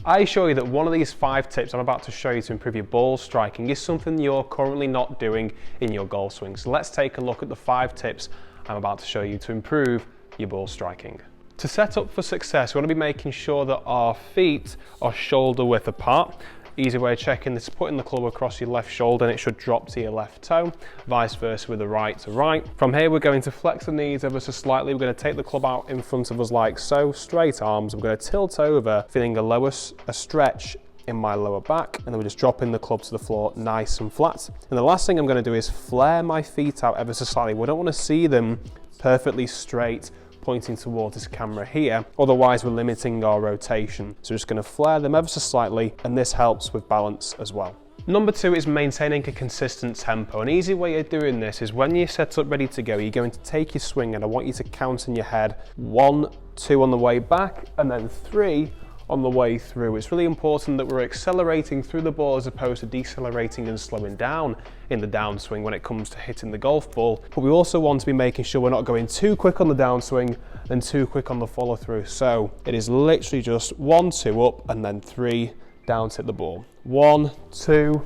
I assure you that one of these 5 tips I'm about to show you to improve your ball striking is something you're currently not doing in your golf swing. So let's take a look at the 5 tips I'm about to show you to improve your ball striking. To set up for success, we want to be making sure that our feet are shoulder width apart. Easy way of checking this is putting the club across your left shoulder and it should drop to your left toe, vice versa with the right to right. From here we're going to flex the knees ever so slightly. We're going to take the club out in front of us like so, straight arms. We're going to tilt over, feeling a stretch in my lower back, and then we're just dropping the club to the floor nice and flat. And the last thing I'm going to do is flare my feet out ever so slightly. We don't want to see them perfectly straight pointing towards this camera here, otherwise we're limiting our rotation. So just going to flare them ever so slightly, and this helps with balance as well. Number 2 is maintaining a consistent tempo. An easy way of doing this is when you're set up ready to go, you're going to take your swing and I want you to count in your head 1, 2 on the way back and then 3 on the way through. It's really important that we're accelerating through the ball as opposed to decelerating and slowing down in the downswing when it comes to hitting the golf ball. But we also want to be making sure we're not going too quick on the downswing and too quick on the follow through. So it is literally just 1, 2 up and then 3 down to hit the ball. 1, 2,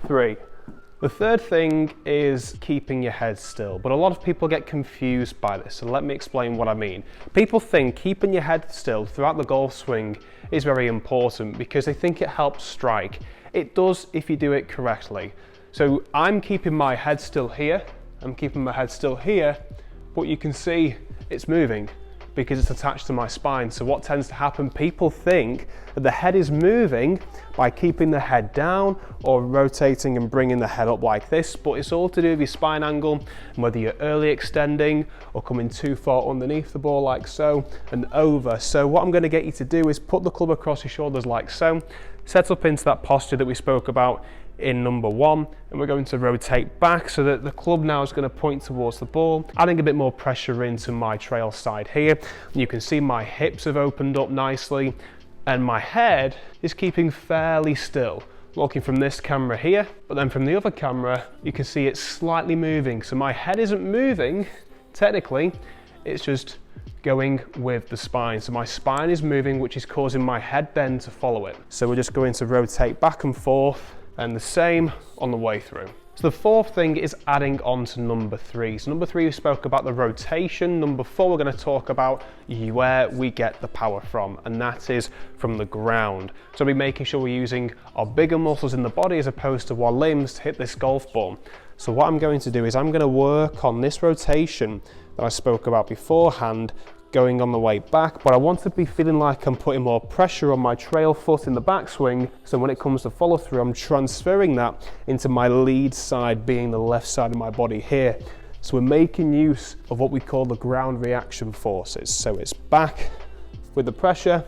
3. The third thing is keeping your head still, but a lot of people get confused by this, so let me explain what I mean. People think keeping your head still throughout the golf swing is very important because they think it helps strike. It does if you do it correctly. So I'm keeping my head still here, I'm keeping my head still here, but you can see it's moving because it's attached to my spine. So what tends to happen, people think that the head is moving by keeping the head down or rotating and bringing the head up like this, but it's all to do with your spine angle and whether you're early extending or coming too far underneath the ball like so and over. So what I'm going to get you to do is put the club across your shoulders like so, set up into that posture that we spoke about in number 1, and we're going to rotate back so that the club now is going to point towards the ball, adding a bit more pressure into my trail side here. You can see my hips have opened up nicely and my head is keeping fairly still. Looking from this camera here, but then from the other camera you can see it's slightly moving. So my head isn't moving technically, it's just going with the spine. So my spine is moving, which is causing my head then to follow it. So we're just going to rotate back and forth, and the same on the way through. So the fourth thing is adding on to number 3. So number 3 we spoke about the rotation. Number 4 we're going to talk about where we get the power from, and that is from the ground. So we're making sure we're using our bigger muscles in the body as opposed to our limbs to hit this golf ball. So what I'm going to do is I'm going to work on this rotation that I spoke about beforehand, going on the way back, but I want to be feeling like I'm putting more pressure on my trail foot in the backswing, so when it comes to follow through, I'm transferring that into my lead side, being the left side of my body here. So we're making use of what we call the ground reaction forces. So it's back with the pressure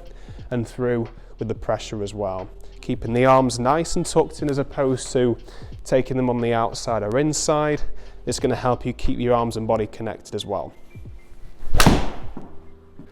and through with the pressure as well. Keeping the arms nice and tucked in as opposed to taking them on the outside or inside. It's going to help you keep your arms and body connected as well.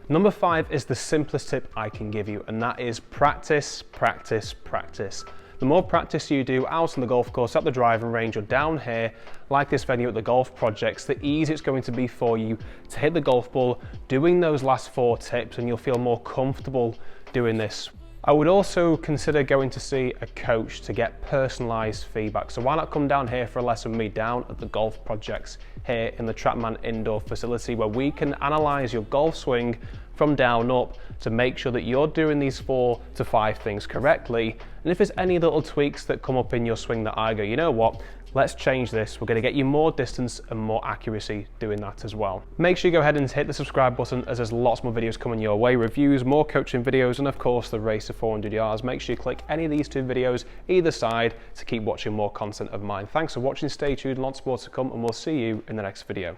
Number 5 is the simplest tip I can give you, and that is practice, practice, practice. The more practice you do out on the golf course, at the driving range, or down here, like this venue at the golf projects, the easier it's going to be for you to hit the golf ball doing those last 4 tips, and you'll feel more comfortable doing this. I would also consider going to see a coach to get personalised feedback. So why not come down here for a lesson with me down at the golf projects here in the Trackman indoor facility, where we can analyse your golf swing from down up to make sure that you're doing these 4 to 5 things correctly. And if there's any little tweaks that come up in your swing that I go, you know what, let's change this. We're going to get you more distance and more accuracy doing that as well. Make sure you go ahead and hit the subscribe button, as there's lots more videos coming your way, reviews, more coaching videos, and of course the race to 400 yards. Make sure you click any of these 2 videos either side to keep watching more content of mine. Thanks for watching, stay tuned, lots more to come, and we'll see you in the next video.